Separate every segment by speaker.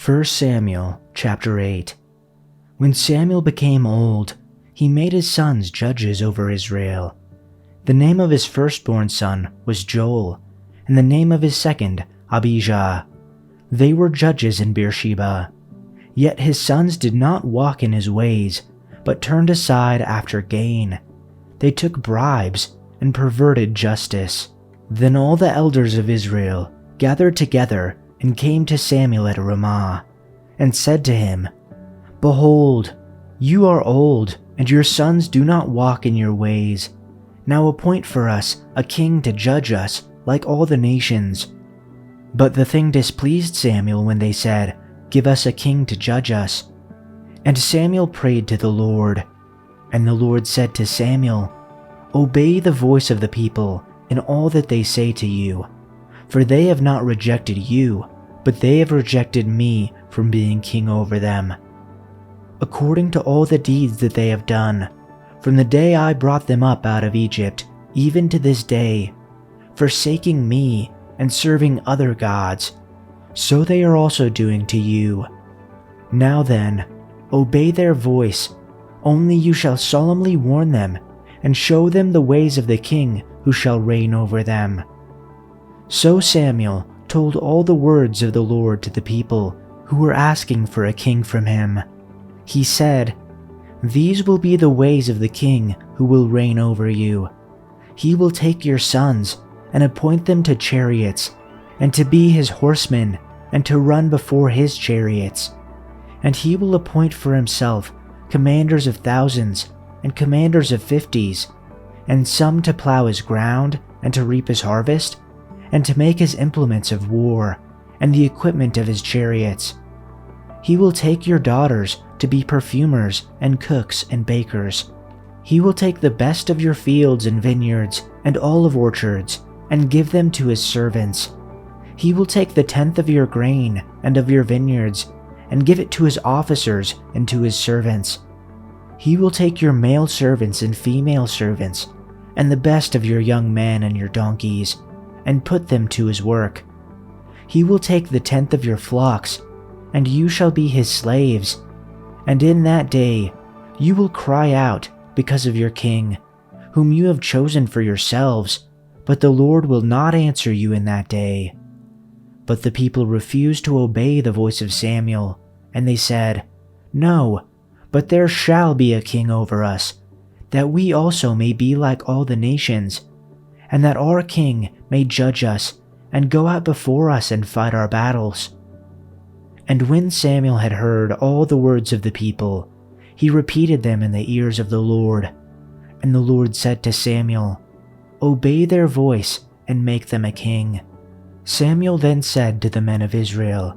Speaker 1: 1 Samuel chapter 8. When Samuel became old, he made his sons judges over Israel. The name of his firstborn son was Joel, and the name of his second Abijah. They were judges in Beersheba. Yet his sons did not walk in his ways, but turned aside after gain. They took bribes and perverted justice. Then all the elders of Israel gathered together and came to Samuel at Ramah, and said to him, "Behold, you are old, and your sons do not walk in your ways. Now appoint for us a king to judge us like all the nations." But the thing displeased Samuel when they said, "Give us a king to judge us." And Samuel prayed to the Lord. And the Lord said to Samuel, "Obey the voice of the people in all that they say to you, for they have not rejected you, but they have rejected me from being king over them. According to all the deeds that they have done, from the day I brought them up out of Egypt, even to this day, forsaking me and serving other gods, so they are also doing to you. Now then, obey their voice, only you shall solemnly warn them, and show them the ways of the king who shall reign over them." So Samuel told all the words of the Lord to the people who were asking for a king from him. He said, "These will be the ways of the king who will reign over you. He will take your sons and appoint them to chariots, and to be his horsemen, and to run before his chariots. And he will appoint for himself commanders of thousands and commanders of 50s, and some to plow his ground and to reap his harvest, and to make his implements of war and the equipment of his chariots. He will take your daughters to be perfumers and cooks and bakers. He will take the best of your fields and vineyards and olive orchards and give them to his servants. He will take the 10th of your grain and of your vineyards and give it to his officers and to his servants. He will take your male servants and female servants and the best of your young men and your donkeys and put them to his work. He will take the 10th of your flocks, and you shall be his slaves. And in that day you will cry out because of your king, whom you have chosen for yourselves, but the Lord will not answer you in that day." But the people refused to obey the voice of Samuel, and they said, "No, but there shall be a king over us, that we also may be like all the nations, and that our king may judge us and go out before us and fight our battles." And when Samuel had heard all the words of the people, he repeated them in the ears of the Lord. And the Lord said to Samuel, "Obey their voice and make them a king." Samuel then said to the men of Israel,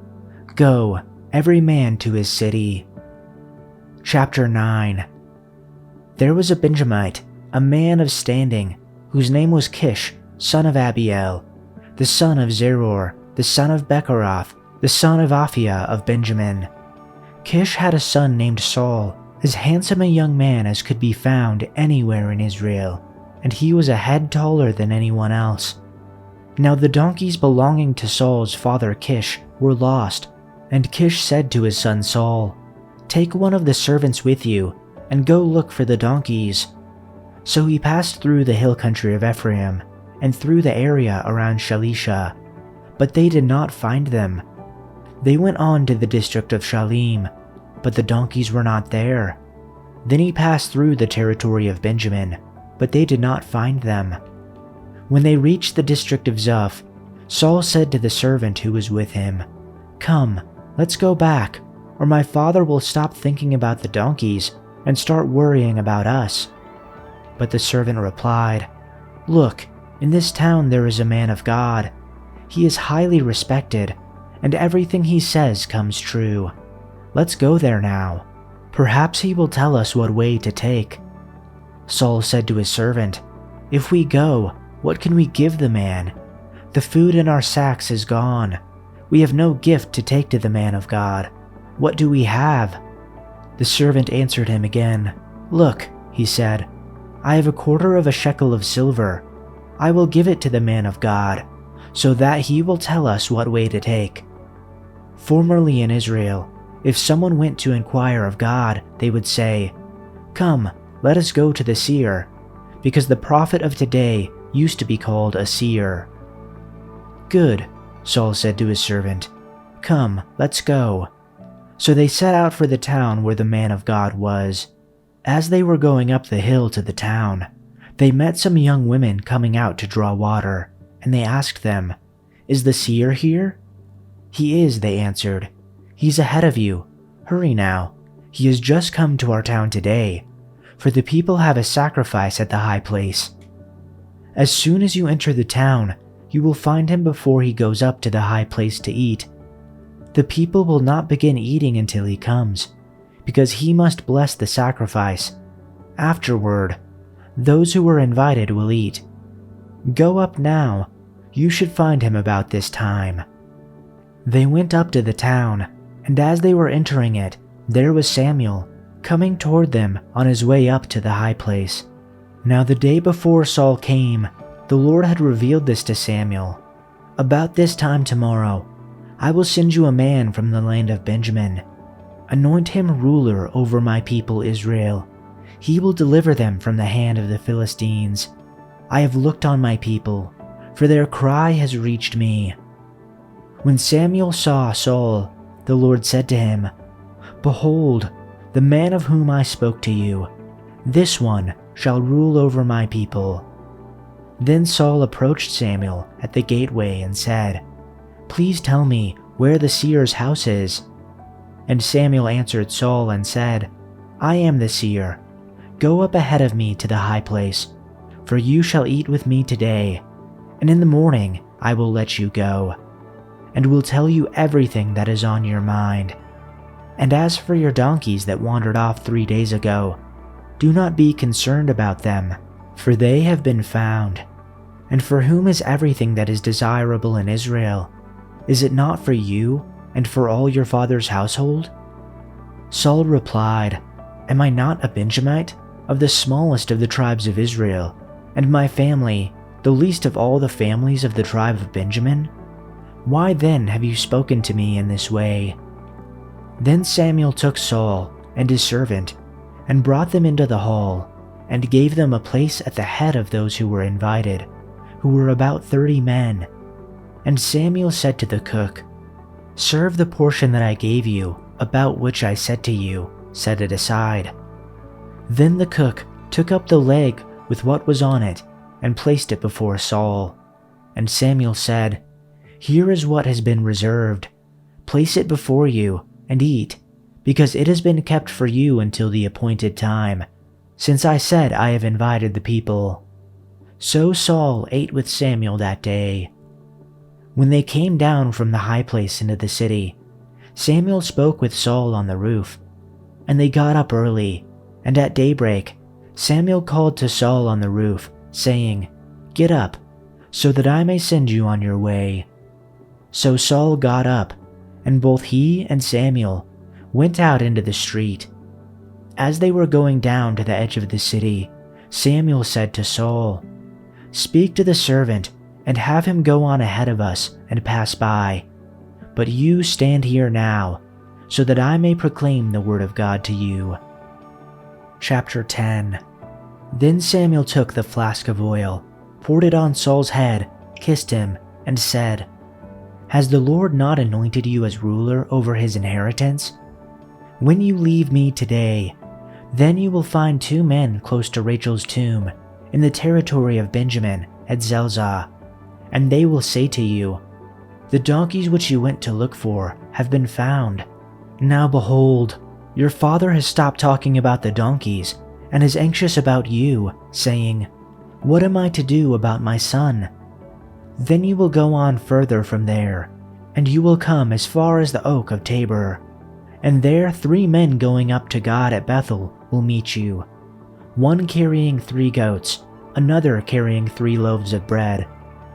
Speaker 1: "Go, every man to his city." Chapter 9. There was a Benjamite, a man of standing, whose name was Kish, son of Abiel, the son of Zeror, the son of Bechorath, the son of Aphiah of Benjamin. Kish had a son named Saul, as handsome a young man as could be found anywhere in Israel, and he was a head taller than anyone else. Now the donkeys belonging to Saul's father Kish were lost, and Kish said to his son Saul, "Take one of the servants with you, and go look for the donkeys." So he passed through the hill country of Ephraim, and through the area around Shalisha, but they did not find them. They went on to the district of Shalim, but the donkeys were not there. Then he passed through the territory of Benjamin, but they did not find them. When they reached the district of Zuph, Saul said to the servant who was with him, "Come, let's go back, or my father will stop thinking about the donkeys and start worrying about us." But the servant replied, "Look, in this town there is a man of God. He is highly respected, and everything he says comes true. Let's go there now. Perhaps he will tell us what way to take." Saul said to his servant, "If we go, what can we give the man? The food in our sacks is gone. We have no gift to take to the man of God. What do we have?" The servant answered him again. "Look," he said, "I have a quarter of a shekel of silver. I will give it to the man of God, so that he will tell us what way to take." Formerly in Israel, if someone went to inquire of God, they would say, 'Come, let us go to the seer,' because the prophet of today used to be called a seer." "Good," Saul said to his servant. "Come, let's go." So they set out for the town where the man of God was. As they were going up the hill to the town, they met some young women coming out to draw water, and they asked them, "Is the seer here?" "He is," they answered. "He's ahead of you. Hurry now. He has just come to our town today, for the people have a sacrifice at the high place. As soon as you enter the town, you will find him before he goes up to the high place to eat. The people will not begin eating until he comes, because he must bless the sacrifice. Afterward, those who were invited will eat. Go up now. You should find him about this time." They went up to the town, and as they were entering it, there was Samuel, coming toward them on his way up to the high place. Now the day before Saul came, the Lord had revealed this to Samuel. "About this time tomorrow, I will send you a man from the land of Benjamin. Anoint him ruler over my people Israel. He will deliver them from the hand of the Philistines. I have looked on my people, for their cry has reached me." When Samuel saw Saul, the Lord said to him, "Behold, the man of whom I spoke to you, this one shall rule over my people." Then Saul approached Samuel at the gateway and said, "Please tell me where the seer's house is." And Samuel answered Saul and said, "I am the seer. Go up ahead of me to the high place, for you shall eat with me today, and in the morning I will let you go, and will tell you everything that is on your mind. And as for your donkeys that wandered off 3 days ago, do not be concerned about them, for they have been found. And for whom is everything that is desirable in Israel? Is it not for you and for all your father's household?" Saul replied, "Am I not a Benjamite, of the smallest of the tribes of Israel, and my family the least of all the families of the tribe of Benjamin? Why then have you spoken to me in this way?" Then Samuel took Saul and his servant and brought them into the hall and gave them a place at the head of those who were invited, who were about 30 men. And Samuel said to the cook, "Serve the portion that I gave you, about which I said to you, set it aside." Then the cook took up the leg with what was on it and placed it before Saul. And Samuel said, "Here is what has been reserved. Place it before you and eat, because it has been kept for you until the appointed time, since I said I have invited the people." So Saul ate with Samuel that day. When they came down from the high place into the city, Samuel spoke with Saul on the roof. And they got up early, and at daybreak Samuel called to Saul on the roof, saying, "Get up, so that I may send you on your way." So Saul got up, and both he and Samuel went out into the street. As they were going down to the edge of the city, Samuel said to Saul, "Speak to the servant and have him go on ahead of us and pass by. But you stand here now, so that I may proclaim the word of God to you." Chapter 10. Then Samuel took the flask of oil, poured it on Saul's head, kissed him, and said, "Has the Lord not anointed you as ruler over his inheritance? When you leave me today, then you will find 2 men close to Rachel's tomb in the territory of Benjamin at Zelzah, and they will say to you, 'The donkeys which you went to look for have been found. Now behold, your father has stopped talking about the donkeys and is anxious about you, saying, "What am I to do about my son?" Then you will go on further from there, and you will come as far as the oak of Tabor, and there 3 men going up to God at Bethel will meet you, one carrying 3 goats, another carrying 3 loaves of bread,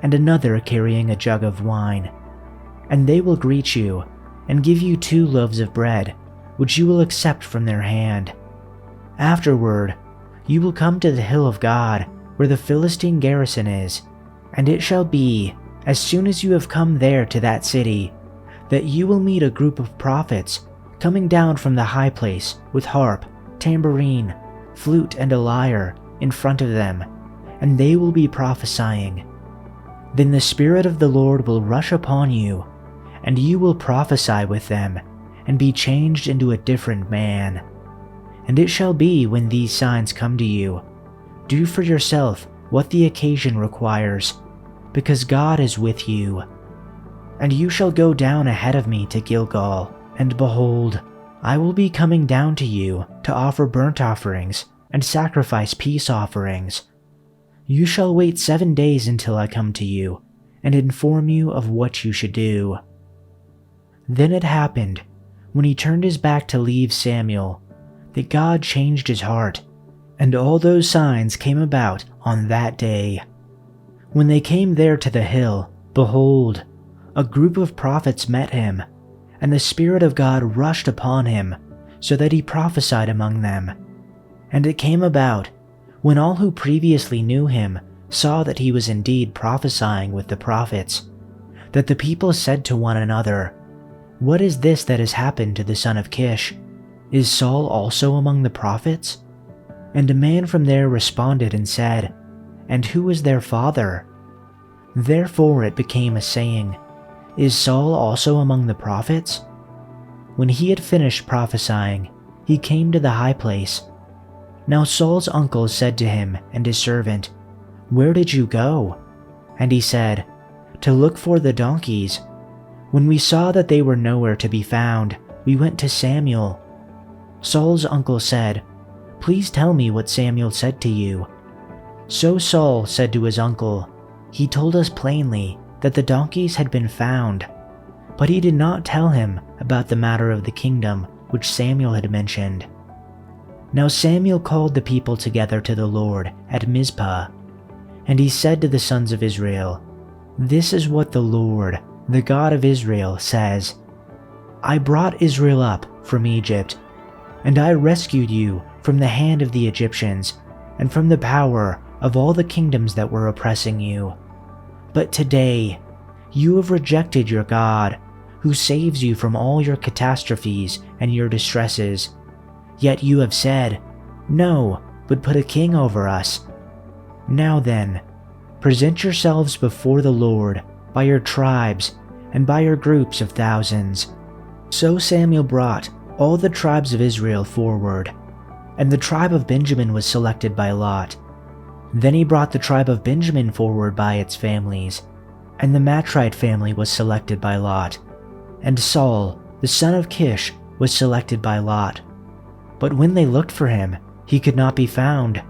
Speaker 1: and another carrying a jug of wine. And they will greet you, and give you 2 loaves of bread, which you will accept from their hand. Afterward, you will come to the hill of God, where the Philistine garrison is, and it shall be, as soon as you have come there to that city, that you will meet a group of prophets coming down from the high place with harp, tambourine, flute, and a lyre in front of them, and they will be prophesying. Then the Spirit of the Lord will rush upon you, and you will prophesy with them, and be changed into a different man. And it shall be when these signs come to you, do for yourself what the occasion requires, because God is with you. And you shall go down ahead of me to Gilgal, and behold, I will be coming down to you to offer burnt offerings and sacrifice peace offerings. You shall wait 7 days until I come to you, and inform you of what you should do." Then it happened, when he turned his back to leave Samuel, that God changed his heart, and all those signs came about on that day. When they came there to the hill, behold, a group of prophets met him, and the Spirit of God rushed upon him, so that he prophesied among them. And it came about, when all who previously knew him saw that he was indeed prophesying with the prophets, that the people said to one another, "What is this that has happened to the son of Kish? Is Saul also among the prophets?" And a man from there responded and said, "And who is their father?" Therefore it became a saying, "Is Saul also among the prophets?" When he had finished prophesying, he came to the high place. Now Saul's uncle said to him and his servant, "Where did you go?" And he said, "To look for the donkeys. When we saw that they were nowhere to be found, we went to Samuel." Saul's uncle said, "Please tell me what Samuel said to you." So Saul said to his uncle, "He told us plainly that the donkeys had been found." But he did not tell him about the matter of the kingdom which Samuel had mentioned. Now Samuel called the people together to the Lord at Mizpah, and he said to the sons of Israel, "This is what the Lord, the God of Israel, says. I brought Israel up from Egypt, and I rescued you from the hand of the Egyptians and from the power of all the kingdoms that were oppressing you. But today you have rejected your God, who saves you from all your catastrophes and your distresses. Yet you have said, 'No, but put a king over us.' Now then, present yourselves before the Lord by your tribes and by your groups of thousands." So Samuel brought all the tribes of Israel forward, and the tribe of Benjamin was selected by lot. Then he brought the tribe of Benjamin forward by its families, and the Matrite family was selected by lot, and Saul, the son of Kish, was selected by lot. But when they looked for him, he could not be found.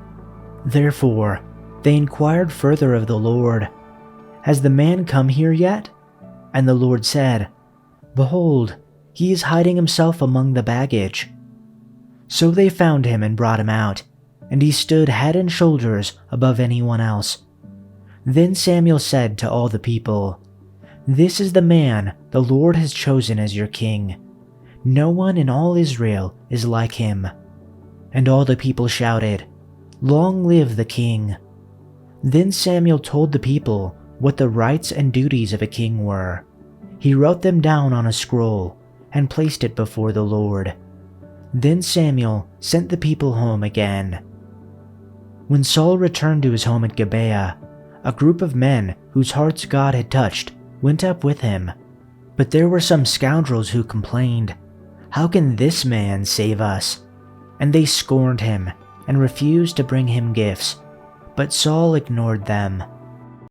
Speaker 1: Therefore, they inquired further of the Lord, "Has the man come here yet?" And the Lord said, "Behold, he is hiding himself among the baggage." So they found him and brought him out, and he stood head and shoulders above anyone else. Then Samuel said to all the people, "This is the man the Lord has chosen as your king. No one in all Israel is like him." And all the people shouted, "Long live the king." Then Samuel told the people what the rights and duties of a king were. He wrote them down on a scroll and placed it before the Lord. Then Samuel sent the people home again. When Saul returned to his home at Gibeah, a group of men whose hearts God had touched went up with him. But there were some scoundrels who complained, "How can this man save us?" And they scorned him and refused to bring him gifts. But Saul ignored them.